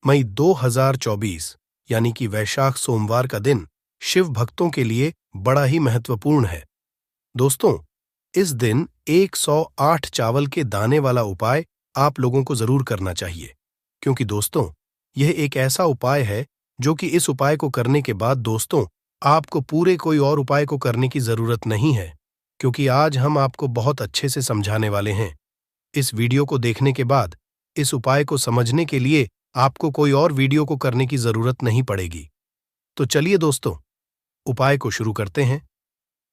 मई 2024 यानी कि वैशाख सोमवार का दिन शिव भक्तों के लिए बड़ा ही महत्वपूर्ण है। दोस्तों, इस दिन 108 चावल के दाने वाला उपाय आप लोगों को जरूर करना चाहिए, क्योंकि दोस्तों यह एक ऐसा उपाय है जो कि इस उपाय को करने के बाद दोस्तों आपको पूरे कोई और उपाय को करने की जरूरत नहीं है, क्योंकि आज हम आपको बहुत अच्छे से समझाने वाले हैं। इस वीडियो को देखने के बाद इस उपाय को समझने के लिए आपको कोई और वीडियो को करने की जरूरत नहीं पड़ेगी। तो चलिए दोस्तों, उपाय को शुरू करते हैं।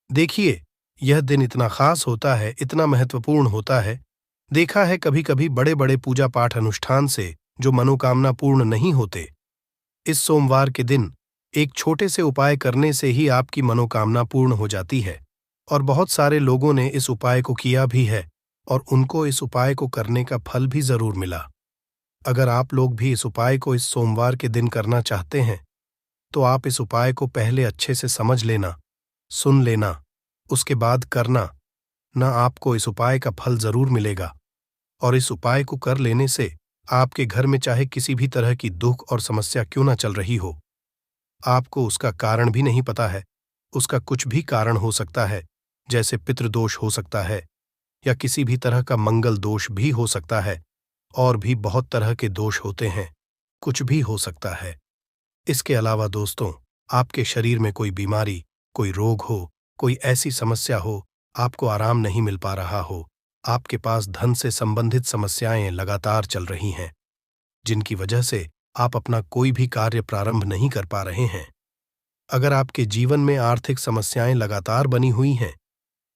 देखिए, यह दिन इतना खास होता है, इतना महत्वपूर्ण होता है। देखा है कभी कभी बड़े बड़े पूजा पाठ अनुष्ठान से जो मनोकामना पूर्ण नहीं होते, इस सोमवार के दिन एक छोटे से उपाय करने से ही आपकी मनोकामना पूर्ण हो जाती है। और बहुत सारे लोगों ने इस उपाय को किया भी है और उनको इस उपाय को करने का फल भी जरूर मिला। अगर आप लोग भी इस उपाय को इस सोमवार के दिन करना चाहते हैं, तो आप इस उपाय को पहले अच्छे से समझ लेना, सुन लेना, उसके बाद करना, ना आपको इस उपाय का फल जरूर मिलेगा। और इस उपाय को कर लेने से आपके घर में चाहे किसी भी तरह की दुख और समस्या क्यों ना चल रही हो, आपको उसका कारण भी नहीं पता है, उसका कुछ भी कारण हो सकता है, जैसे पितृदोष हो सकता है या किसी भी तरह का मंगल दोष भी हो सकता है, और भी बहुत तरह के दोष होते हैं, कुछ भी हो सकता है। इसके अलावा दोस्तों, आपके शरीर में कोई बीमारी, कोई रोग हो, कोई ऐसी समस्या हो, आपको आराम नहीं मिल पा रहा हो, आपके पास धन से संबंधित समस्याएं लगातार चल रही हैं, जिनकी वजह से आप अपना कोई भी कार्य प्रारंभ नहीं कर पा रहे हैं। अगर आपके जीवन में आर्थिक समस्याएं लगातार बनी हुई हैं,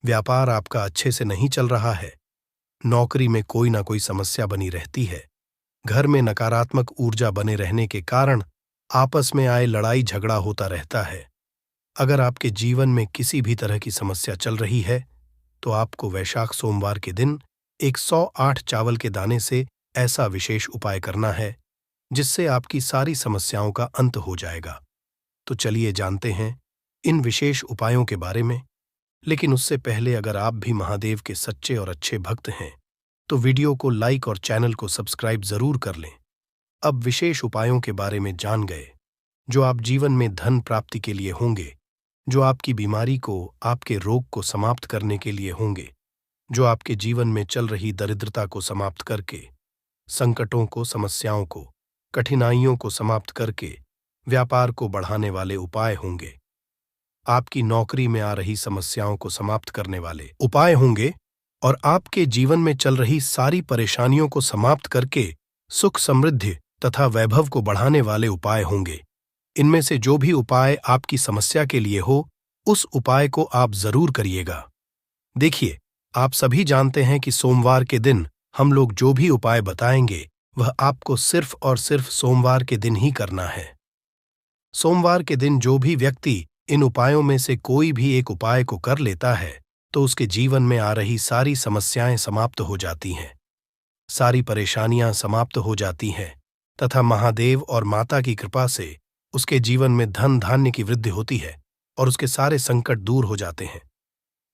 व्यापार आपका अच्छे से नहीं चल रहा है, नौकरी में कोई ना कोई समस्या बनी रहती है, घर में नकारात्मक ऊर्जा बने रहने के कारण आपस में आए लड़ाई झगड़ा होता रहता है, अगर आपके जीवन में किसी भी तरह की समस्या चल रही है, तो आपको वैशाख सोमवार के दिन 108 चावल के दाने से ऐसा विशेष उपाय करना है जिससे आपकी सारी समस्याओं का अंत हो जाएगा। तो चलिए जानते हैं इन विशेष उपायों के बारे में। लेकिन उससे पहले अगर आप भी महादेव के सच्चे और अच्छे भक्त हैं, तो वीडियो को लाइक और चैनल को सब्सक्राइब जरूर कर लें। अब विशेष उपायों के बारे में जान गए, जो आप जीवन में धन प्राप्ति के लिए होंगे, जो आपकी बीमारी को, आपके रोग को समाप्त करने के लिए होंगे, जो आपके जीवन में चल रही दरिद्रता को समाप्त करके, संकटों को, समस्याओं को, कठिनाइयों को समाप्त करके व्यापार को बढ़ाने वाले उपाय होंगे, आपकी नौकरी में आ रही समस्याओं को समाप्त करने वाले उपाय होंगे, और आपके जीवन में चल रही सारी परेशानियों को समाप्त करके सुख, समृद्धि तथा वैभव को बढ़ाने वाले उपाय होंगे। इनमें से जो भी उपाय आपकी समस्या के लिए हो, उस उपाय को आप जरूर करिएगा। देखिए, आप सभी जानते हैं कि सोमवार के दिन हम लोग जो भी उपाय बताएंगे, वह आपको सिर्फ और सिर्फ सोमवार के दिन ही करना है। सोमवार के दिन जो भी व्यक्ति इन उपायों में से कोई भी एक उपाय को कर लेता है, तो उसके जीवन में आ रही सारी समस्याएं समाप्त हो जाती हैं, सारी परेशानियां समाप्त हो जाती हैं, तथा महादेव और माता की कृपा से उसके जीवन में धन धान्य की वृद्धि होती है और उसके सारे संकट दूर हो जाते हैं।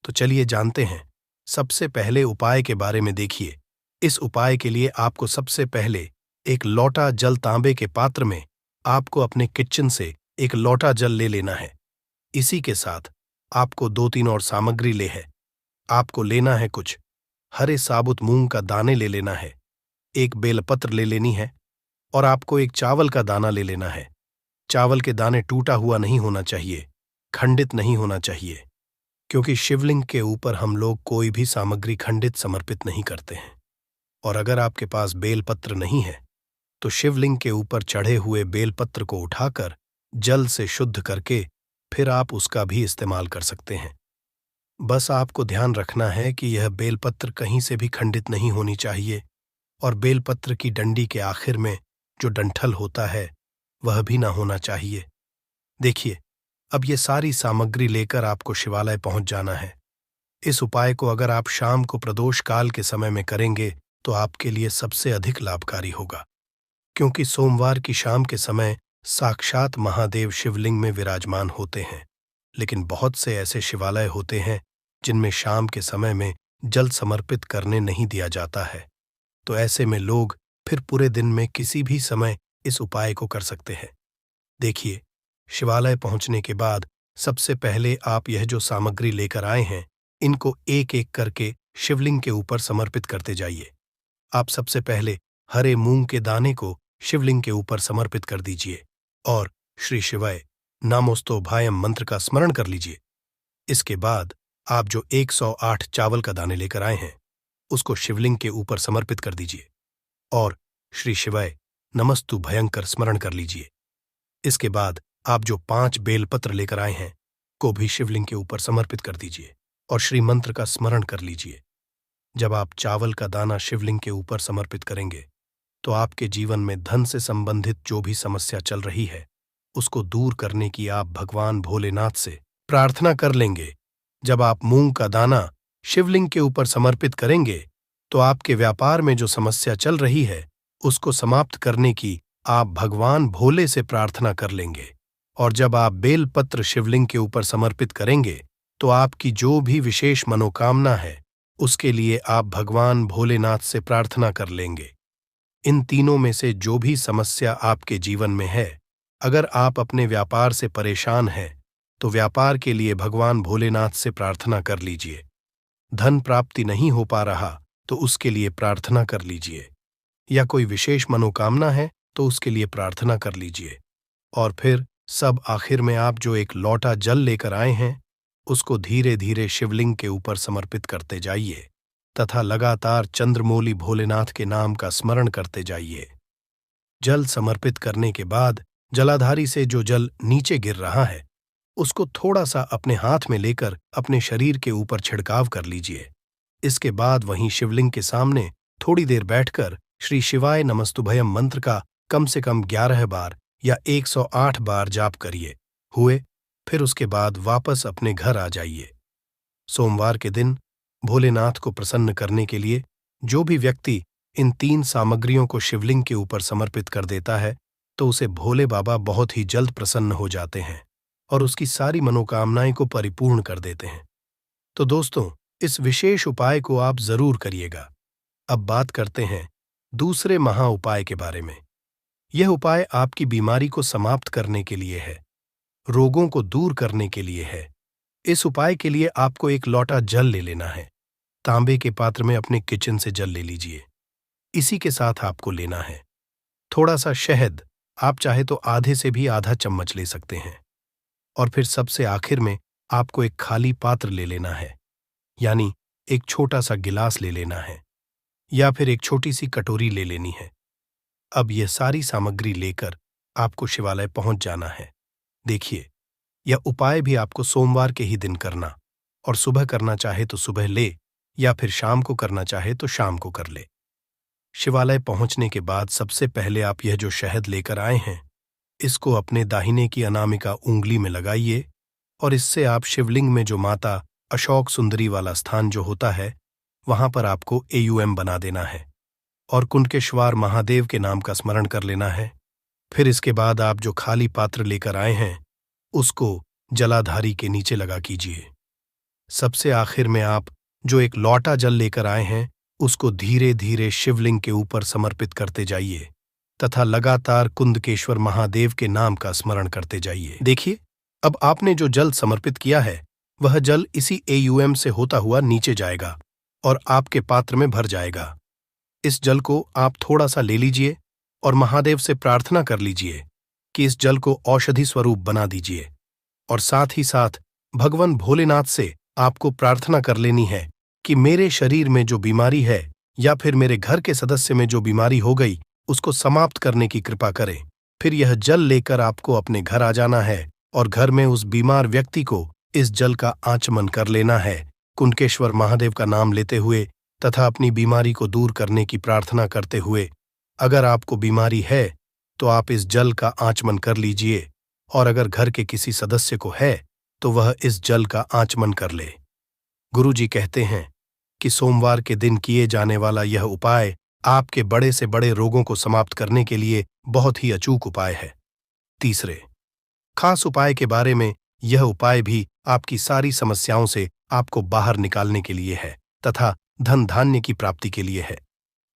तो चलिए जानते हैं सबसे पहले उपाय के बारे में। देखिए, इस उपाय के लिए आपको सबसे पहले एक लोटा जल, तांबे के पात्र में आपको अपने किचन से एक लोटा जल ले लेना है। इसी के साथ आपको 2-3 और सामग्री ले है। आपको लेना है कुछ हरे साबुत मूंग का दाने ले लेना है, एक बेलपत्र ले लेनी है, और आपको एक चावल का दाना ले लेना है। चावल के दाने टूटा हुआ नहीं होना चाहिए, खंडित नहीं होना चाहिए, क्योंकि शिवलिंग के ऊपर हम लोग कोई भी सामग्री खंडित समर्पित नहीं करते हैं। और अगर आपके पास बेलपत्र नहीं है, तो शिवलिंग के ऊपर चढ़े हुए बेलपत्र को उठाकर जल से शुद्ध करके फिर आप उसका भी इस्तेमाल कर सकते हैं। बस आपको ध्यान रखना है कि यह बेलपत्र कहीं से भी खंडित नहीं होनी चाहिए, और बेलपत्र की डंडी के आखिर में जो डंठल होता है वह भी ना होना चाहिए। देखिए, अब ये सारी सामग्री लेकर आपको शिवालय पहुंच जाना है। इस उपाय को अगर आप शाम को प्रदोष काल के समय में करेंगे, तो आपके लिए सबसे अधिक लाभकारी होगा, क्योंकि सोमवार की शाम के समय साक्षात महादेव शिवलिंग में विराजमान होते हैं। लेकिन बहुत से ऐसे शिवालय होते हैं जिनमें शाम के समय में जल समर्पित करने नहीं दिया जाता है, तो ऐसे में लोग फिर पूरे दिन में किसी भी समय इस उपाय को कर सकते हैं। देखिए, शिवालय पहुंचने के बाद सबसे पहले आप यह जो सामग्री लेकर आए हैं, इनको एक एक करके शिवलिंग के ऊपर समर्पित करते जाइए। आप सबसे पहले हरे मूंग के दाने को शिवलिंग के ऊपर समर्पित कर दीजिए और श्री शिवाय नामोस्तोभायम मंत्र का स्मरण कर लीजिए। इसके बाद आप जो 108 चावल का दाने लेकर आए हैं, उसको शिवलिंग के ऊपर समर्पित कर दीजिए और श्री शिवाय नमस्तु भयंकर स्मरण कर लीजिए। इसके बाद आप जो 5 बेलपत्र लेकर आए हैं को भी शिवलिंग के ऊपर समर्पित कर दीजिए और श्री मंत्र का स्मरण कर लीजिए। जब आप चावल का दाना शिवलिंग के ऊपर समर्पित करेंगे तो आपके जीवन में धन से संबंधित जो भी समस्या चल रही है, उसको दूर करने की आप भगवान भोलेनाथ से प्रार्थना कर लेंगे। जब आप मूंग का दाना शिवलिंग के ऊपर समर्पित करेंगे तो आपके व्यापार में जो समस्या चल रही है, उसको समाप्त करने की आप भगवान भोले से प्रार्थना कर लेंगे। और जब आप बेलपत्र शिवलिंग के ऊपर समर्पित करेंगे तो आपकी जो भी विशेष मनोकामना है, उसके लिए आप भगवान भोलेनाथ से प्रार्थना कर लेंगे। इन तीनों में से जो भी समस्या आपके जीवन में है, अगर आप अपने व्यापार से परेशान हैं तो व्यापार के लिए भगवान भोलेनाथ से प्रार्थना कर लीजिए। धन प्राप्ति नहीं हो पा रहा तो उसके लिए प्रार्थना कर लीजिए, या कोई विशेष मनोकामना है तो उसके लिए प्रार्थना कर लीजिए। और फिर सब आखिर में आप जो एक लोटा जल लेकर आए हैं, उसको धीरे धीरे शिवलिंग के ऊपर समर्पित करते जाइए तथा लगातार चंद्रमौली भोलेनाथ के नाम का स्मरण करते जाइए। जल समर्पित करने के बाद जलाधारी से जो जल नीचे गिर रहा है, उसको थोड़ा सा अपने हाथ में लेकर अपने शरीर के ऊपर छिड़काव कर लीजिए। इसके बाद वहीं शिवलिंग के सामने थोड़ी देर बैठकर श्री शिवाय नमस्तुभयम मंत्र का कम से कम 11 बार या 108 बार जाप करिए। फिर उसके बाद वापस अपने घर आ जाइए। सोमवार के दिन भोलेनाथ को प्रसन्न करने के लिए जो भी व्यक्ति इन 3 सामग्रियों को शिवलिंग के ऊपर समर्पित कर देता है, तो उसे भोले बाबा बहुत ही जल्द प्रसन्न हो जाते हैं और उसकी सारी मनोकामनाएं को परिपूर्ण कर देते हैं। तो दोस्तों, इस विशेष उपाय को आप जरूर करिएगा। अब बात करते हैं दूसरे महा उपाय के बारे में। यह उपाय आपकी बीमारी को समाप्त करने के लिए है, रोगों को दूर करने के लिए है। इस उपाय के लिए आपको एक लोटा जल ले लेना है। तांबे के पात्र में अपने किचन से जल ले लीजिए। इसी के साथ आपको लेना है थोड़ा सा शहद, आप चाहे तो आधे से भी आधा चम्मच ले सकते हैं। और फिर सबसे आखिर में आपको एक खाली पात्र ले लेना है, यानी एक छोटा सा गिलास ले लेना है या फिर एक छोटी सी कटोरी ले लेनी है। अब यह सारी सामग्री लेकर आपको शिवालय पहुंच जाना है। देखिए, यह उपाय भी आपको सोमवार के ही दिन करना, और सुबह करना चाहे तो सुबह ले या फिर शाम को करना चाहे तो शाम को कर ले। शिवालय पहुंचने के बाद सबसे पहले आप यह जो शहद लेकर आए हैं, इसको अपने दाहिने की अनामिका उंगली में लगाइए और इससे आप शिवलिंग में जो माता अशोक सुंदरी वाला स्थान जो होता है, वहां पर आपको AUM बना देना है और कुंडकेश्वर महादेव के नाम का स्मरण कर लेना है। फिर इसके बाद आप जो खाली पात्र लेकर आए हैं, उसको जलाधारी के नीचे लगा कीजिए। सबसे आखिर में आप जो एक लोटा जल लेकर आए हैं, उसको धीरे धीरे शिवलिंग के ऊपर समर्पित करते जाइए तथा लगातार कुंडकेश्वर महादेव के नाम का स्मरण करते जाइए। देखिए, अब आपने जो जल समर्पित किया है, वह जल इसी AUM से होता हुआ नीचे जाएगा और आपके पात्र में भर जाएगा। इस जल को आप थोड़ा सा ले लीजिए और महादेव से प्रार्थना कर लीजिए कि इस जल को औषधि स्वरूप बना दीजिए। और साथ ही साथ भगवान भोलेनाथ से आपको प्रार्थना कर लेनी है कि मेरे शरीर में जो बीमारी है या फिर मेरे घर के सदस्य में जो बीमारी हो गई, उसको समाप्त करने की कृपा करें। फिर यह जल लेकर आपको अपने घर आ जाना है और घर में उस बीमार व्यक्ति को इस जल का आचमन कर लेना है, कुंडकेश्वर महादेव का नाम लेते हुए तथा अपनी बीमारी को दूर करने की प्रार्थना करते हुए। अगर आपको बीमारी है तो आप इस जल का आचमन कर लीजिए, और अगर घर के किसी सदस्य को है तो वह इस जल का आचमन कर ले। गुरुजी कहते हैं कि सोमवार के दिन किए जाने वाला यह उपाय आपके बड़े से बड़े रोगों को समाप्त करने के लिए बहुत ही अचूक उपाय है। तीसरे खास उपाय के बारे में, यह उपाय भी आपकी सारी समस्याओं से आपको बाहर निकालने के लिए है तथा धन धान्य की प्राप्ति के लिए है।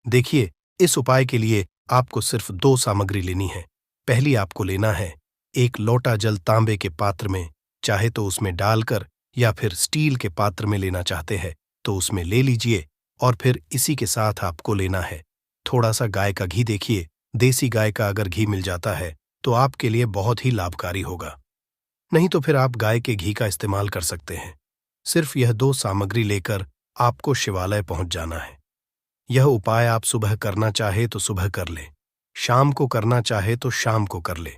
देखिए, इस उपाय के लिए आपको सिर्फ 2 सामग्री लेनी है। पहली आपको लेना है एक लोटा जल तांबे के पात्र में, चाहे तो उसमें डालकर या फिर स्टील के पात्र में लेना चाहते हैं तो उसमें ले लीजिए। और फिर इसी के साथ आपको लेना है थोड़ा सा गाय का घी। देखिए, देसी गाय का अगर घी मिल जाता है तो आपके लिए बहुत ही लाभकारी होगा, नहीं तो फिर आप गाय के घी का इस्तेमाल कर सकते हैं। सिर्फ यह 2 सामग्री लेकर आपको शिवालय पहुंच जाना है। यह उपाय आप सुबह करना चाहे तो सुबह कर ले, शाम को करना चाहे तो शाम को कर ले।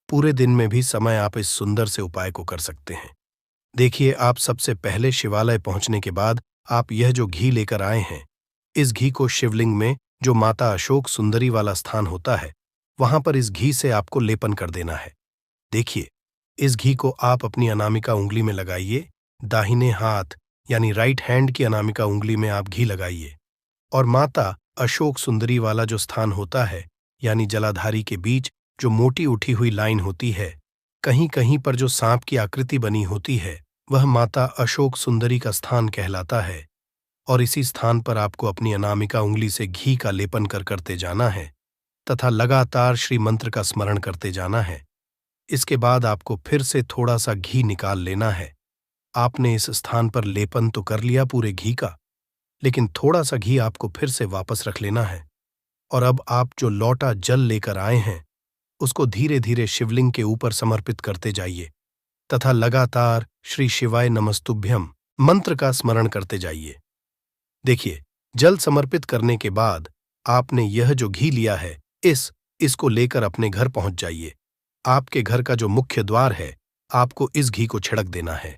पूरे दिन में भी समय आप इस सुंदर से उपाय को कर सकते हैं। देखिए, आप सबसे पहले शिवालय पहुंचने के बाद आप यह जो घी लेकर आए हैं, इस घी को शिवलिंग में जो माता अशोक सुंदरी वाला स्थान होता है, वहां पर इस घी से आपको लेपन कर देना है। देखिए, इस घी को आप अपनी अनामिका उंगली में लगाइए। दाहिने हाथ यानी राइट हैंड की अनामिका उंगली में आप घी लगाइए और माता अशोक सुंदरी वाला जो स्थान होता है, यानी जलाधारी के बीच जो मोटी उठी हुई लाइन होती है, कहीं कहीं पर जो सांप की आकृति बनी होती है, वह माता अशोक सुंदरी का स्थान कहलाता है। और इसी स्थान पर आपको अपनी अनामिका उंगली से घी का लेपन करते जाना है तथा लगातार श्री मंत्र का स्मरण करते जाना है। इसके बाद आपको फिर से थोड़ा सा घी निकाल लेना है। आपने इस स्थान पर लेपन तो कर लिया पूरे घी का, लेकिन थोड़ा सा घी आपको फिर से वापस रख लेना है। और अब आप जो लौटा जल लेकर आए हैं, उसको धीरे धीरे शिवलिंग के ऊपर समर्पित करते जाइए तथा लगातार श्री शिवाय नमस्तुभ्यम मंत्र का स्मरण करते जाइए। देखिए, जल समर्पित करने के बाद आपने यह जो घी लिया है, इसको लेकर अपने घर पहुंच जाइए। आपके घर का जो मुख्य द्वार है, आपको इस घी को छिड़क देना है।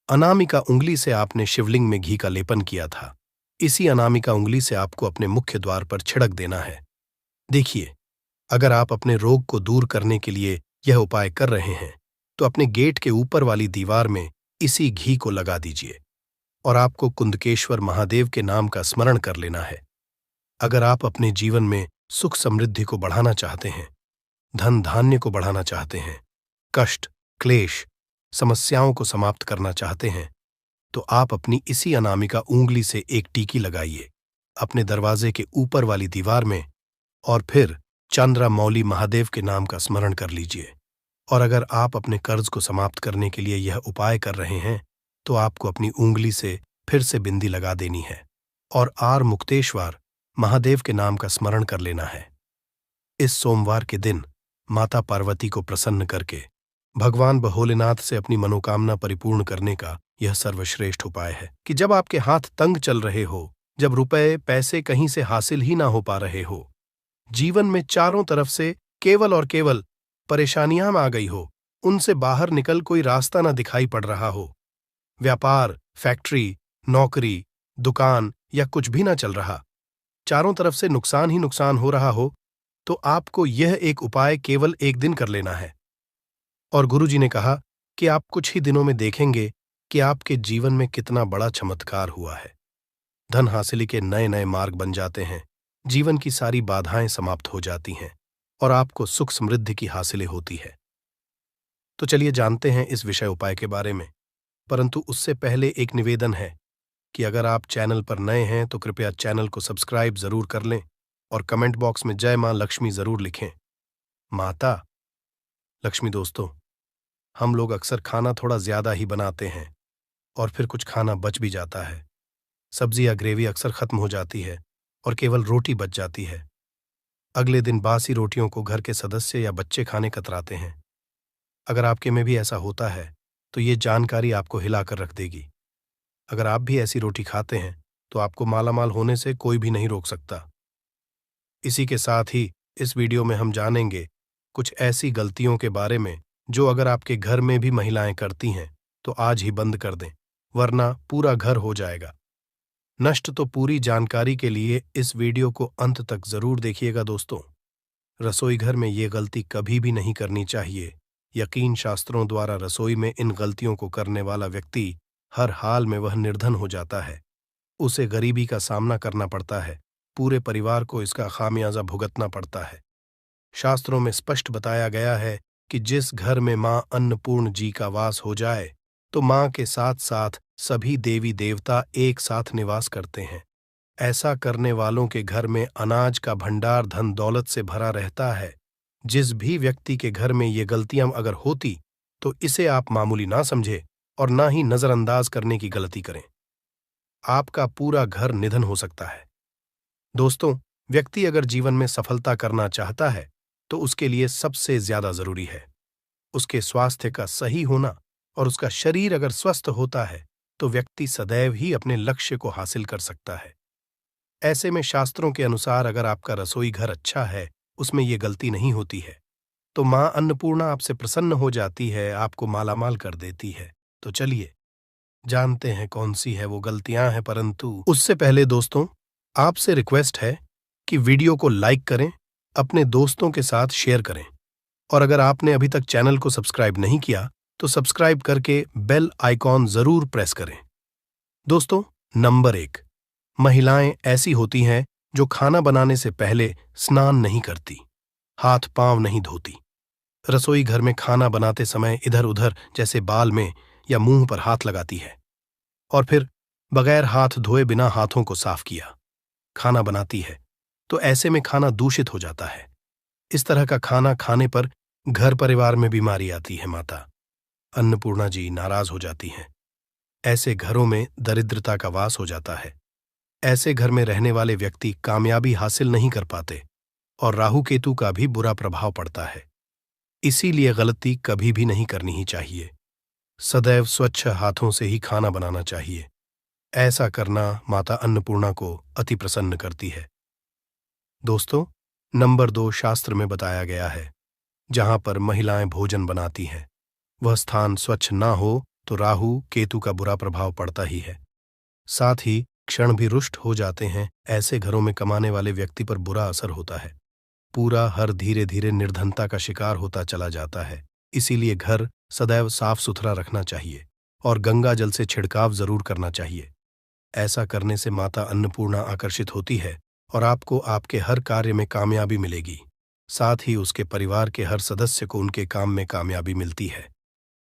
अनामिका उंगली से आपने शिवलिंग में घी का लेपन किया था, इसी अनामिका उंगली से आपको अपने मुख्य द्वार पर छिड़क देना है। देखिए, अगर आप अपने रोग को दूर करने के लिए यह उपाय कर रहे हैं तो अपने गेट के ऊपर वाली दीवार में इसी घी को लगा दीजिए और आपको कुंदकेश्वर महादेव के नाम का स्मरण कर लेना है। अगर आप अपने जीवन में सुख समृद्धि को बढ़ाना चाहते हैं, धन धान्य को बढ़ाना चाहते हैं, कष्ट क्लेश समस्याओं को समाप्त करना चाहते हैं, तो आप अपनी इसी अनामिका उंगली से एक टीकी लगाइए अपने दरवाजे के ऊपर वाली दीवार में और फिर चंद्रमौली महादेव के नाम का स्मरण कर लीजिए। और अगर आप अपने कर्ज को समाप्त करने के लिए यह उपाय कर रहे हैं तो आपको अपनी उंगली से फिर से बिंदी लगा देनी है और आर मुक्तेश्वर महादेव के नाम का स्मरण कर लेना है। इस सोमवार के दिन माता पार्वती को प्रसन्न करके भगवान भोलेनाथ से अपनी मनोकामना परिपूर्ण करने का यह सर्वश्रेष्ठ उपाय है कि जब आपके हाथ तंग चल रहे हो, जब रुपए पैसे कहीं से हासिल ही ना हो पा रहे हो, जीवन में चारों तरफ से केवल और केवल परेशानियां आ गई हो, उनसे बाहर निकल कोई रास्ता ना दिखाई पड़ रहा हो, व्यापार फैक्ट्री नौकरी दुकान या कुछ भी ना चल रहा, चारों तरफ से नुकसान ही नुकसान हो रहा हो, तो आपको यह एक उपाय केवल एक दिन कर लेना है। और गुरुजी ने कहा कि आप कुछ ही दिनों में देखेंगे कि आपके जीवन में कितना बड़ा चमत्कार हुआ है। धन हासिली के नए नए मार्ग बन जाते हैं, जीवन की सारी बाधाएं समाप्त हो जाती हैं और आपको सुख समृद्धि की हासिलें होती है। तो चलिए जानते हैं इस विषय उपाय के बारे में, परंतु उससे पहले एक निवेदन है कि अगर आप चैनल पर नए हैं तो कृपया चैनल को सब्सक्राइब जरूर कर लें और कमेंट बॉक्स में जय मां लक्ष्मी जरूर लिखें। माता लक्ष्मी दोस्तों, हम लोग अक्सर खाना थोड़ा ज्यादा ही बनाते हैं और फिर कुछ खाना बच भी जाता है। सब्जी या ग्रेवी अक्सर खत्म हो जाती है और केवल रोटी बच जाती है। अगले दिन बासी रोटियों को घर के सदस्य या बच्चे खाने कतराते हैं। अगर आपके में भी ऐसा होता है तो ये जानकारी आपको हिलाकर रख देगी। अगर आप भी ऐसी रोटी खाते हैं तो आपको मालामाल होने से कोई भी नहीं रोक सकता। इसी के साथ ही इस वीडियो में हम जानेंगे कुछ ऐसी गलतियों के बारे में जो अगर आपके घर में भी महिलाएं करती हैं तो आज ही बंद कर दें, वरना पूरा घर हो जाएगा नष्ट। तो पूरी जानकारी के लिए इस वीडियो को अंत तक जरूर देखिएगा दोस्तों। रसोई घर में ये गलती कभी भी नहीं करनी चाहिए। यकीन शास्त्रों द्वारा रसोई में इन गलतियों को करने वाला व्यक्ति हर हाल में वह निर्धन हो जाता है, उसे गरीबी का सामना करना पड़ता है, पूरे परिवार को इसका खामियाजा भुगतना पड़ता है। शास्त्रों में स्पष्ट बताया गया है कि जिस घर में मां अन्नपूर्ण जी का वास हो जाए तो मां के साथ साथ सभी देवी देवता एक साथ निवास करते हैं। ऐसा करने वालों के घर में अनाज का भंडार धन दौलत से भरा रहता है। जिस भी व्यक्ति के घर में ये गलतियां अगर होती तो इसे आप मामूली ना समझे और ना ही नजरअंदाज करने की गलती करें। आपका पूरा घर निधन हो सकता है। दोस्तों, व्यक्ति अगर जीवन में सफलता करना चाहता है तो उसके लिए सबसे ज्यादा जरूरी है उसके स्वास्थ्य का सही होना, और उसका शरीर अगर स्वस्थ होता है तो व्यक्ति सदैव ही अपने लक्ष्य को हासिल कर सकता है। ऐसे में शास्त्रों के अनुसार अगर आपका रसोई घर अच्छा है, उसमें ये गलती नहीं होती है, तो मां अन्नपूर्णा आपसे प्रसन्न हो जाती है, आपको मालामाल कर देती है। तो चलिए जानते हैं कौन सी है वो गलतियां हैं, परंतु उससे पहले दोस्तों आपसे रिक्वेस्ट है कि वीडियो को लाइक करें, अपने दोस्तों के साथ शेयर करें, और अगर आपने अभी तक चैनल को सब्सक्राइब नहीं किया तो सब्सक्राइब करके बेल आइकॉन जरूर प्रेस करें। दोस्तों, नंबर 1, महिलाएं ऐसी होती हैं जो खाना बनाने से पहले स्नान नहीं करती, हाथ पांव नहीं धोती, रसोई घर में खाना बनाते समय इधर उधर जैसे बाल में या मुंह पर हाथ लगाती है, और फिर बगैर हाथ धोए बिना हाथों को साफ किया खाना बनाती है, तो ऐसे में खाना दूषित हो जाता है। इस तरह का खाना खाने पर घर परिवार में बीमारी आती है। माता अन्नपूर्णा जी नाराज हो जाती हैं। ऐसे घरों में दरिद्रता का वास हो जाता है। ऐसे घर में रहने वाले व्यक्ति कामयाबी हासिल नहीं कर पाते और राहु केतु का भी बुरा प्रभाव पड़ता है। इसीलिए गलती कभी भी नहीं करनी ही चाहिए। सदैव स्वच्छ हाथों से ही खाना बनाना चाहिए। ऐसा करना माता अन्नपूर्णा को अति प्रसन्न करती है। दोस्तों, नंबर 2 शास्त्र में बताया गया है, जहां पर महिलाएं भोजन बनाती हैं वह स्थान स्वच्छ ना हो तो राहु केतु का बुरा प्रभाव पड़ता ही है। साथ ही क्षण भी रुष्ट हो जाते हैं। ऐसे घरों में कमाने वाले व्यक्ति पर बुरा असर होता है। पूरा हर धीरे धीरे निर्धनता का शिकार होता चला जाता है। इसीलिए घर सदैव साफ सुथरा रखना चाहिए और गंगा जल से छिड़काव जरूर करना चाहिए। ऐसा करने से माता अन्नपूर्णा आकर्षित होती है और आपको आपके हर कार्य में कामयाबी मिलेगी। साथ ही उसके परिवार के हर सदस्य को उनके काम में कामयाबी मिलती है।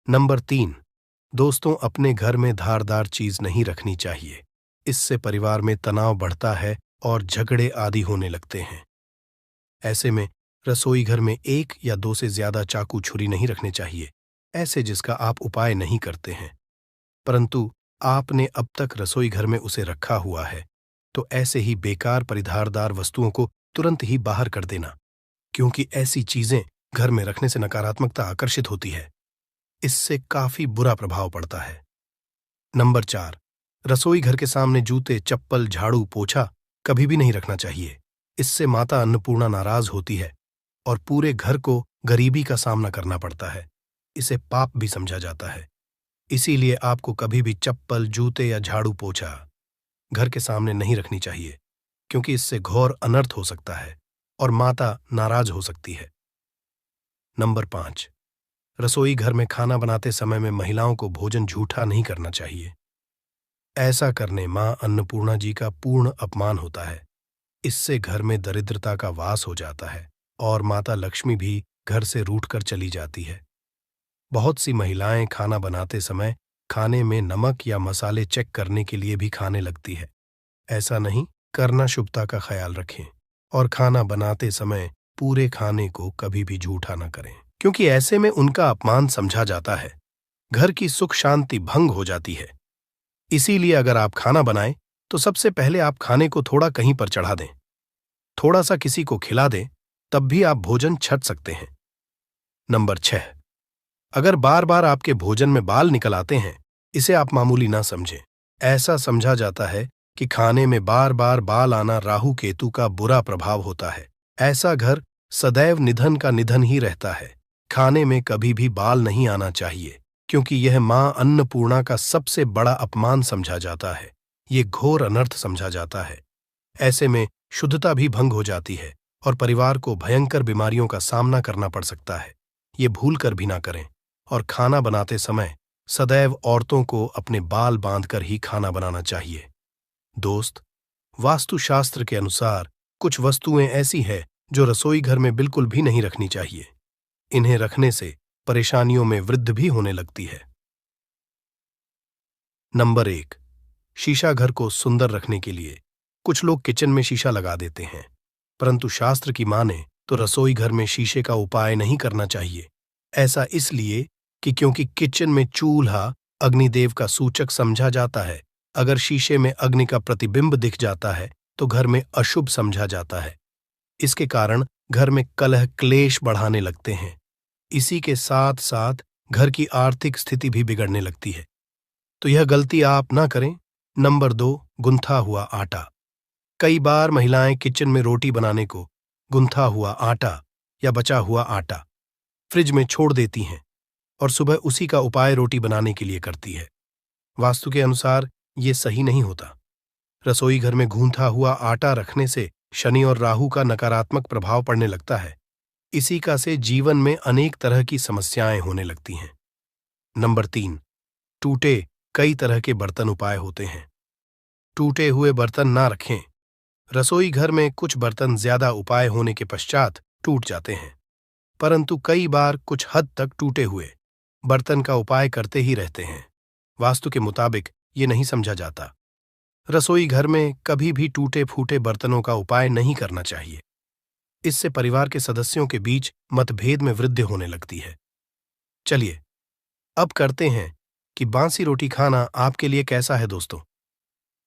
नंबर 3, दोस्तों, अपने घर में धारदार चीज नहीं रखनी चाहिए। इससे परिवार में तनाव बढ़ता है और झगड़े आदि होने लगते हैं। ऐसे में रसोई घर में 1 या 2 से ज्यादा चाकू छुरी नहीं रखने चाहिए, ऐसे जिसका आप उपाय नहीं करते हैं, परंतु आपने अब तक रसोई घर में उसे रखा हुआ है, तो ऐसे ही बेकार परिधारदार वस्तुओं को तुरंत ही बाहर कर देना, क्योंकि ऐसी चीजें घर में रखने से नकारात्मकता आकर्षित होती है। इससे काफी बुरा प्रभाव पड़ता है। नंबर 4, रसोई घर के सामने जूते, चप्पल, झाड़ू, पोछा कभी भी नहीं रखना चाहिए। इससे माता अन्नपूर्णा नाराज होती है और पूरे घर को गरीबी का सामना करना पड़ता है। इसे पाप भी समझा जाता है। इसीलिए आपको कभी भी चप्पल, जूते या झाड़ू, पोछा घर के सामने नहीं रखनी चाहिए, क्योंकि इससे घोर अनर्थ हो सकता है और माता नाराज हो सकती है। नंबर 5, रसोई घर में खाना बनाते समय में महिलाओं को भोजन झूठा नहीं करना चाहिए। ऐसा करने मां अन्नपूर्णा जी का पूर्ण अपमान होता है। इससे घर में दरिद्रता का वास हो जाता है और माता लक्ष्मी भी घर से रूठकर चली जाती है। बहुत सी महिलाएं खाना बनाते समय खाने में नमक या मसाले चेक करने के लिए भी खाने लगती है। ऐसा नहीं करना, शुभता का ख्याल रखें और खाना बनाते समय पूरे खाने को कभी भी झूठा न करें, क्योंकि ऐसे में उनका अपमान समझा जाता है। घर की सुख शांति भंग हो जाती है। इसीलिए अगर आप खाना बनाएं तो सबसे पहले आप खाने को थोड़ा कहीं पर चढ़ा दें, थोड़ा सा किसी को खिला दें, तब भी आप भोजन छक सकते हैं। नंबर 6, अगर बार बार आपके भोजन में बाल निकल आते हैं, इसे आप मामूली ना समझें। ऐसा समझा जाता है कि खाने में बार बार बाल आना राहु केतु का बुरा प्रभाव होता है। ऐसा घर सदैव निधन का निधन ही रहता है। खाने में कभी भी बाल नहीं आना चाहिए, क्योंकि यह मां अन्नपूर्णा का सबसे बड़ा अपमान समझा जाता है। ये घोर अनर्थ समझा जाता है। ऐसे में शुद्धता भी भंग हो जाती है और परिवार को भयंकर बीमारियों का सामना करना पड़ सकता है। ये भूल कर भी ना करें और खाना बनाते समय सदैव औरतों को अपने बाल बांधकर ही खाना बनाना चाहिए। दोस्त, वास्तुशास्त्र के अनुसार कुछ वस्तुएं ऐसी हैं जो रसोई घर में बिल्कुल भी नहीं रखनी चाहिए। इन्हें रखने से परेशानियों में वृद्धि भी होने लगती है। नंबर 1, शीशा घर को सुंदर रखने के लिए कुछ लोग किचन में शीशा लगा देते हैं, परंतु शास्त्र की माने तो रसोई घर में शीशे का उपाय नहीं करना चाहिए। ऐसा इसलिए कि क्योंकि किचन में चूल्हा अग्निदेव का सूचक समझा जाता है। अगर शीशे में अग्नि का प्रतिबिंब दिख जाता है तो घर में अशुभ समझा जाता है। इसके कारण घर में कलह क्लेश बढ़ाने लगते हैं। इसी के साथ साथ घर की आर्थिक स्थिति भी बिगड़ने लगती है। तो यह गलती आप ना करें। नंबर 2, गुंथा हुआ आटा। कई बार महिलाएं किचन में रोटी बनाने को गुंथा हुआ आटा या बचा हुआ आटा फ्रिज में छोड़ देती हैं और सुबह उसी का उपाय रोटी बनाने के लिए करती है। वास्तु के अनुसार ये सही नहीं होता। रसोई घर में गूंथा हुआ आटा रखने से शनि और राहु का नकारात्मक प्रभाव पड़ने लगता है। इसी का से जीवन में अनेक तरह की समस्याएं होने लगती हैं। नंबर 3, टूटे कई तरह के बर्तन उपाय होते हैं। टूटे हुए बर्तन ना रखें। रसोई घर में कुछ बर्तन ज्यादा उपाय होने के पश्चात टूट जाते हैं, परंतु कई बार कुछ हद तक टूटे हुए बर्तन का उपाय करते ही रहते हैं। वास्तु के मुताबिक ये नहीं समझा जाता। रसोई घर में कभी भी टूटे फूटे बर्तनों का उपाय नहीं करना चाहिए। इससे परिवार के सदस्यों के बीच मतभेद में वृद्धि होने लगती है। चलिए अब करते हैं कि बासी रोटी खाना आपके लिए कैसा है दोस्तों।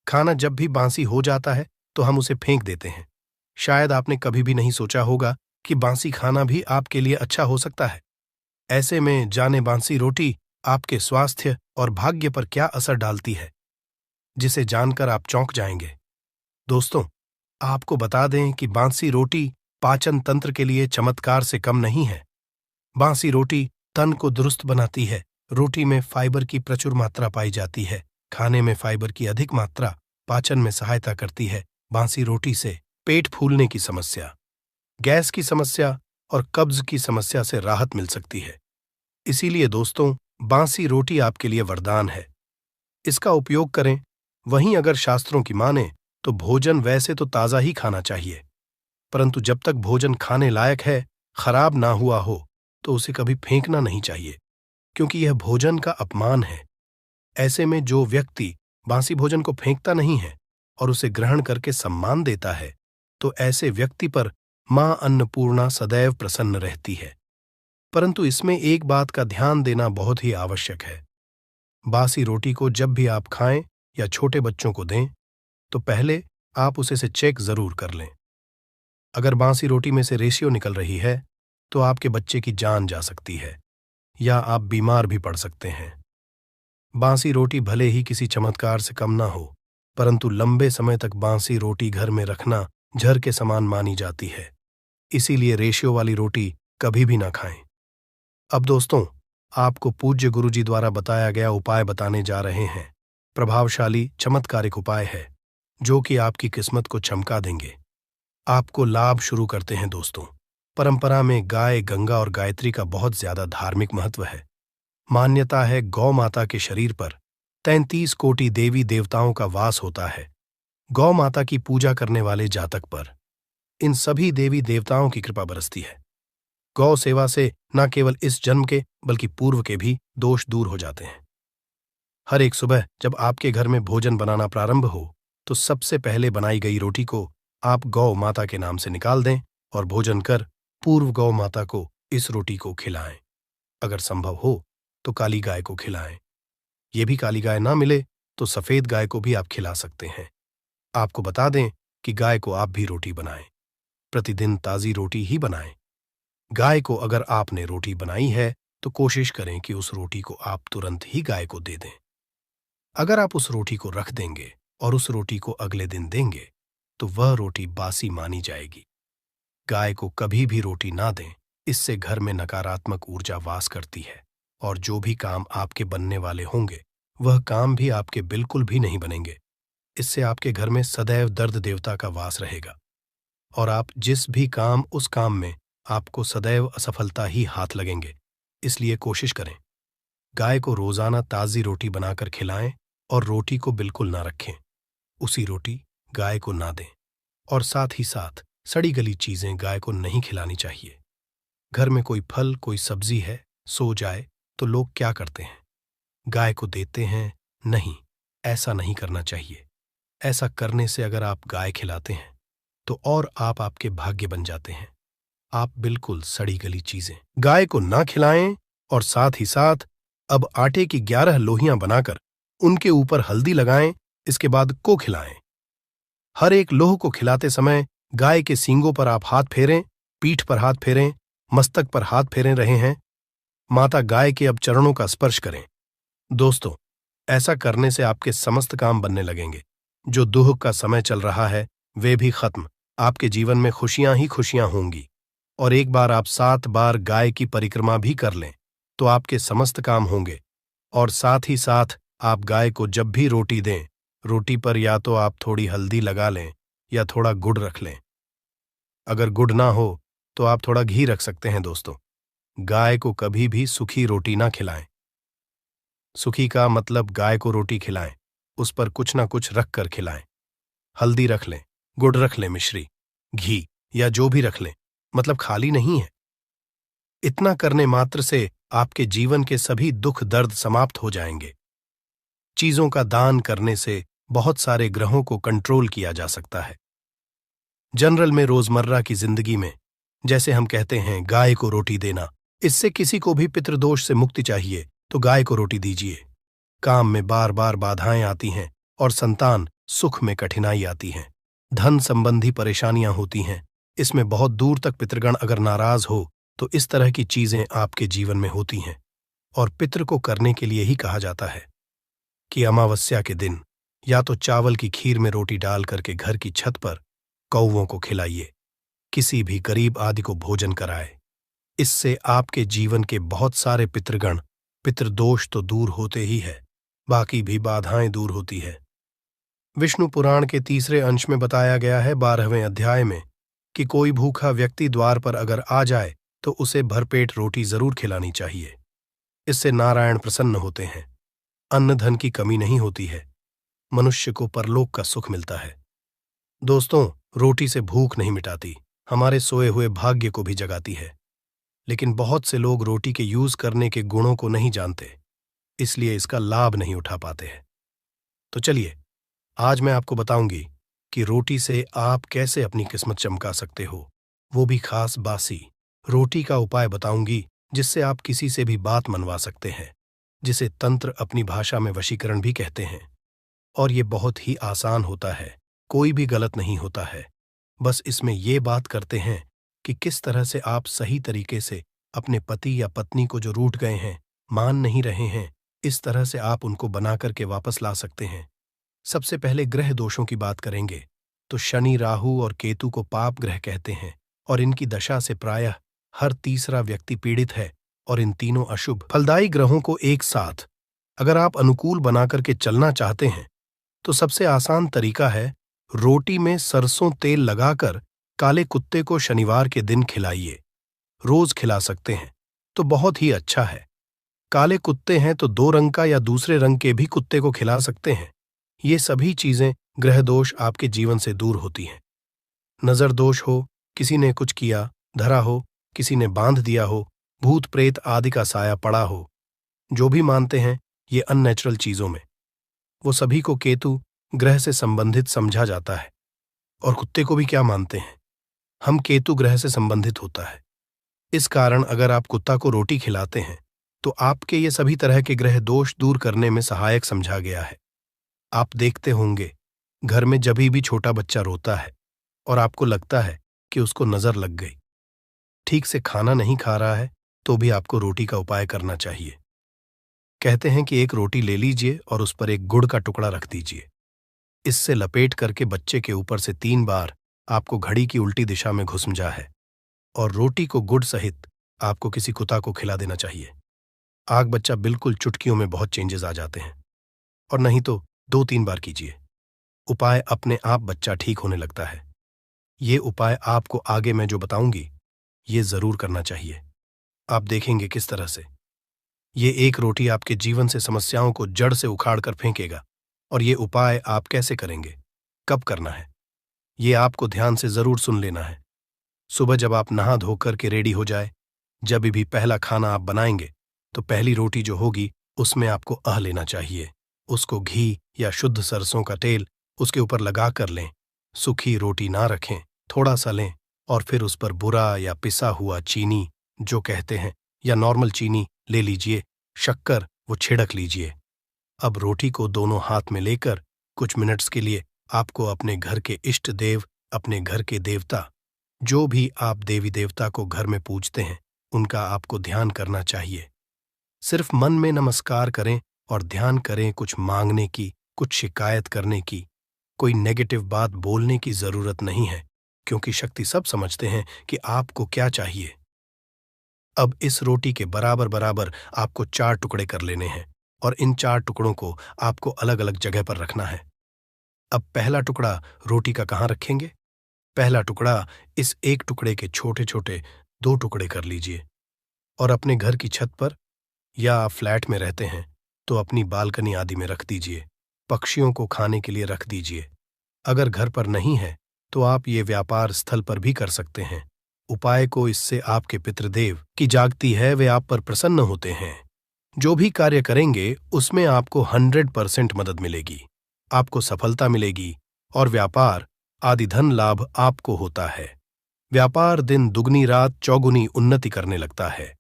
खाना जब भी बासी हो जाता है तो हम उसे फेंक देते हैं। शायद आपने कभी भी नहीं सोचा होगा कि बासी खाना भी आपके लिए अच्छा हो सकता है। ऐसे में जाने बासी रोटी आपके स्वास्थ्य और भाग्य पर क्या असर डालती है, जिसे जानकर आप चौंक जाएंगे। दोस्तों, आपको बता दें कि बासी रोटी पाचन तंत्र के लिए चमत्कार से कम नहीं है। बासी रोटी तन को दुरुस्त बनाती है। रोटी में फाइबर की प्रचुर मात्रा पाई जाती है। खाने में फाइबर की अधिक मात्रा पाचन में सहायता करती है। बासी रोटी से पेट फूलने की समस्या, गैस की समस्या और कब्ज की समस्या से राहत मिल सकती है। इसीलिए दोस्तों, बासी रोटी आपके लिए वरदान है। इसका उपयोग करें। वहीं अगर शास्त्रों की माने तो भोजन वैसे तो ताज़ा ही खाना चाहिए, परंतु जब तक भोजन खाने लायक है, खराब ना हुआ हो, तो उसे कभी फेंकना नहीं चाहिए, क्योंकि यह भोजन का अपमान है। ऐसे में जो व्यक्ति बासी भोजन को फेंकता नहीं है और उसे ग्रहण करके सम्मान देता है, तो ऐसे व्यक्ति पर मां अन्नपूर्णा सदैव प्रसन्न रहती है। परंतु इसमें एक बात का ध्यान देना बहुत ही आवश्यक है। बासी रोटी को जब भी आप खाएं या छोटे बच्चों को दें, तो पहले आप उसे से चेक जरूर कर लें। अगर बासी रोटी में से रेशियो निकल रही है तो आपके बच्चे की जान जा सकती है या आप बीमार भी पड़ सकते हैं। बासी रोटी भले ही किसी चमत्कार से कम ना हो, परंतु लंबे समय तक बासी रोटी घर में रखना जहर के समान मानी जाती है। इसीलिए रेशियो वाली रोटी कभी भी ना खाएं। अब दोस्तों, आपको पूज्य गुरुजी द्वारा बताया गया उपाय बताने जा रहे हैं। प्रभावशाली चमत्कारिक उपाय है जो कि आपकी किस्मत को चमका देंगे। आपको लाभ शुरू करते हैं दोस्तों। परंपरा में गाय, गंगा और गायत्री का बहुत ज्यादा धार्मिक महत्व है। मान्यता है गौ माता के शरीर पर 33 कोटि देवी देवताओं का वास होता है। गौ माता की पूजा करने वाले जातक पर इन सभी देवी देवताओं की कृपा बरसती है। गौ सेवा से न केवल इस जन्म के बल्कि पूर्व के भी दोष दूर हो जाते हैं। हर एक सुबह जब आपके घर में भोजन बनाना प्रारंभ हो तो सबसे पहले बनाई गई रोटी को आप गौ माता के नाम से निकाल दें और भोजन कर पूर्व गौ माता को इस रोटी को खिलाएं। अगर संभव हो तो काली गाय को खिलाएं। ये भी काली गाय ना मिले तो सफेद गाय को भी आप खिला सकते हैं। आपको बता दें कि गाय को आप भी रोटी बनाएं। प्रतिदिन ताज़ी रोटी ही बनाएं। गाय को अगर आपने रोटी बनाई है तो कोशिश करें कि उस रोटी को आप तुरंत ही गाय को दे दें। अगर आप उस रोटी को रख देंगे और उस रोटी को अगले दिन देंगे तो वह रोटी बासी मानी जाएगी। गाय को कभी भी रोटी ना दें, इससे घर में नकारात्मक ऊर्जा वास करती है और जो भी काम आपके बनने वाले होंगे वह काम भी आपके बिल्कुल भी नहीं बनेंगे। इससे आपके घर में सदैव दर्द देवता का वास रहेगा और आप जिस भी काम उस काम में आपको सदैव असफलता ही हाथ लगेंगे। इसलिए कोशिश करें गाय को रोजाना ताज़ी रोटी बनाकर खिलाएं और रोटी को बिल्कुल ना रखें। उसी रोटी गाय को ना दें और साथ ही साथ सड़ी गली चीजें गाय को नहीं खिलानी चाहिए। घर में कोई फल कोई सब्जी है, सो जाए तो लोग क्या करते हैं, गाय को देते हैं। नहीं, ऐसा नहीं करना चाहिए। ऐसा करने से अगर आप गाय खिलाते हैं तो और आप आपके भाग्य बन जाते हैं। आप बिल्कुल सड़ी गली चीजें गाय को ना खिलाएं और साथ ही साथ अब आटे की 11 लोहियां बनाकर उनके ऊपर हल्दी लगाएं, इसके बाद को खिलाएं। हर एक लोह को खिलाते समय गाय के सींगों पर आप हाथ फेरें, पीठ पर हाथ फेरें, मस्तक पर हाथ फेरे रहे हैं। माता गाय के अब चरणों का स्पर्श करें। दोस्तों, ऐसा करने से आपके समस्त काम बनने लगेंगे। जो दुख का समय चल रहा है वे भी खत्म। आपके जीवन में खुशियां ही खुशियां होंगी। और एक बार आप 7 बार गाय की परिक्रमा भी कर लें तो आपके समस्त काम होंगे। और साथ ही साथ आप गाय को जब भी रोटी दें, रोटी पर या तो आप थोड़ी हल्दी लगा लें या थोड़ा गुड़ रख लें। अगर गुड़ ना हो तो आप थोड़ा घी रख सकते हैं। दोस्तों, गाय को कभी भी सूखी रोटी ना खिलाएं। सूखी का मतलब गाय को रोटी खिलाएं, उस पर कुछ ना कुछ रख कर खिलाएं। हल्दी रख लें, गुड़ रख लें, मिश्री, घी या जो भी रख लें, मतलब खाली नहीं है। इतना करने मात्र से आपके जीवन के सभी दुख दर्द समाप्त हो जाएंगे। चीजों का दान करने से बहुत सारे ग्रहों को कंट्रोल किया जा सकता है। जनरल में रोजमर्रा की जिंदगी में जैसे हम कहते हैं गाय को रोटी देना, इससे किसी को भी पितृदोष से मुक्ति चाहिए तो गाय को रोटी दीजिए। काम में बार बार बाधाएं आती हैं और संतान सुख में कठिनाई आती हैं। धन संबंधी परेशानियां होती हैं, इसमें बहुत दूर तक पितृगण अगर नाराज हो तो इस तरह की चीजें आपके जीवन में होती हैं। और पितृ को करने के लिए ही कहा जाता है कि अमावस्या के दिन या तो चावल की खीर में रोटी डाल करके घर की छत पर कौवों को खिलाइए, किसी भी गरीब आदि को भोजन कराए। इससे आपके जीवन के बहुत सारे पितृगण, पितृदोष तो दूर होते ही है, बाकी भी बाधाएं दूर होती है। विष्णु पुराण के 3 अंश में बताया गया है 12वें अध्याय में कि कोई भूखा व्यक्ति द्वार पर अगर आ जाए तो उसे भरपेट रोटी जरूर खिलानी चाहिए। इससे नारायण प्रसन्न होते हैं, अन्न धन की कमी नहीं होती है, मनुष्य को परलोक का सुख मिलता है। दोस्तों, रोटी से भूख नहीं मिटाती, हमारे सोए हुए भाग्य को भी जगाती है। लेकिन बहुत से लोग रोटी के यूज करने के गुणों को नहीं जानते, इसलिए इसका लाभ नहीं उठा पाते हैं। तो चलिए, आज मैं आपको बताऊंगी कि रोटी से आप कैसे अपनी किस्मत चमका सकते हो, वो भी खास बासी रोटी का उपाय बताऊंगी जिससे आप किसी से भी बात मनवा सकते हैं, जिसे तंत्र अपनी भाषा में वशीकरण भी कहते हैं। और ये बहुत ही आसान होता है, कोई भी गलत नहीं होता है। बस इसमें ये बात करते हैं कि किस तरह से आप सही तरीके से अपने पति या पत्नी को जो रूठ गए हैं, मान नहीं रहे हैं, इस तरह से आप उनको बना करके वापस ला सकते हैं। सबसे पहले ग्रह दोषों की बात करेंगे तो शनि, राहु और केतु को पाप ग्रह कहते हैं और इनकी दशा से प्रायः हर तीसरा व्यक्ति पीड़ित है। और इन तीनों अशुभ फलदायी ग्रहों को एक साथ अगर आप अनुकूल बना करके चलना चाहते हैं तो सबसे आसान तरीका है रोटी में सरसों तेल लगाकर काले कुत्ते को शनिवार के दिन खिलाइए। रोज खिला सकते हैं तो बहुत ही अच्छा है। काले कुत्ते हैं तो 2 रंग का या दूसरे रंग के भी कुत्ते को खिला सकते हैं। ये सभी चीजें ग्रह दोष आपके जीवन से दूर होती हैं। नजर दोष हो, किसी ने कुछ किया, धरा हो, किसी ने बांध दिया हो, भूत प्रेत आदि का साया पड़ा हो, जो भी मानते हैं ये अननेचुरल चीजों में, वो सभी को केतु ग्रह से संबंधित समझा जाता है। और कुत्ते को भी क्या मानते हैं, हम केतु ग्रह से संबंधित होता है। इस कारण अगर आप कुत्ता को रोटी खिलाते हैं तो आपके ये सभी तरह के ग्रह दोष दूर करने में सहायक समझा गया है। आप देखते होंगे घर में जब भी छोटा बच्चा रोता है और आपको लगता है कि उसको नजर लग गई, ठीक से खाना नहीं खा रहा है, तो भी आपको रोटी का उपाय करना चाहिए। कहते हैं कि एक रोटी ले लीजिए और उस पर एक गुड़ का टुकड़ा रख दीजिए। इससे लपेट करके बच्चे के ऊपर से 3 बार आपको घड़ी की उल्टी दिशा में घुसमजा है और रोटी को गुड़ सहित आपको किसी कुत्ता को खिला देना चाहिए। आग बच्चा बिल्कुल चुटकियों में बहुत चेंजेस आ जाते हैं। और नहीं तो 2-3 बार कीजिए, उपाय अपने आप बच्चा ठीक होने लगता है। ये उपाय आपको आगे मैं जो बताऊंगी ये जरूर करना चाहिए। आप देखेंगे किस तरह से ये एक रोटी आपके जीवन से समस्याओं को जड़ से उखाड़ कर फेंकेगा। और ये उपाय आप कैसे करेंगे, कब करना है, ये आपको ध्यान से जरूर सुन लेना है। सुबह जब आप नहा धोकर के रेडी हो जाए, जब भी पहला खाना आप बनाएंगे तो पहली रोटी जो होगी उसमें आपको लेना चाहिए। उसको घी या शुद्ध सरसों का तेल उसके ऊपर लगा कर लें। सूखी रोटी ना रखें, थोड़ा सा लें और फिर उस पर बुरा या पिसा हुआ चीनी जो कहते हैं या नॉर्मल चीनी ले लीजिए, शक्कर वो छिड़क लीजिए। अब रोटी को दोनों हाथ में लेकर कुछ मिनट्स के लिए आपको अपने घर के इष्ट देव, अपने घर के देवता, जो भी आप देवी देवता को घर में पूजते हैं, उनका आपको ध्यान करना चाहिए। सिर्फ मन में नमस्कार करें और ध्यान करें, कुछ मांगने की, कुछ शिकायत करने की, कोई नेगेटिव बात बोलने की जरूरत नहीं है, क्योंकि शक्ति सब समझते हैं कि आपको क्या चाहिए। अब इस रोटी के बराबर बराबर आपको 4 टुकड़े कर लेने हैं और इन 4 टुकड़ों को आपको अलग अलग जगह पर रखना है। अब पहला टुकड़ा रोटी का कहाँ रखेंगे? पहला टुकड़ा इस एक टुकड़े के छोटे छोटे 2 टुकड़े कर लीजिए और अपने घर की छत पर, या आप फ्लैट में रहते हैं तो अपनी बालकनी आदि में रख दीजिए। पक्षियों को खाने के लिए रख दीजिए। अगर घर पर नहीं है तो आप ये व्यापार स्थल पर भी कर सकते हैं। उपाय को इससे आपके पितृदेव की जागती है, वे आप पर प्रसन्न होते हैं। जो भी कार्य करेंगे उसमें आपको 100% मदद मिलेगी, आपको सफलता मिलेगी और व्यापार आदि धन लाभ आपको होता है। व्यापार दिन दुगनी रात चौगुनी उन्नति करने लगता है,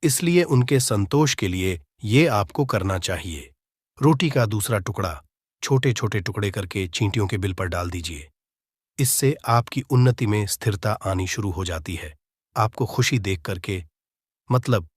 इसलिए उनके संतोष के लिए ये आपको करना चाहिए। रोटी का दूसरा टुकड़ा छोटे छोटे टुकड़े करके चींटियों के बिल पर डाल दीजिए। इससे आपकी उन्नति में स्थिरता आनी शुरू हो जाती है। आपको खुशी देख करके, मतलब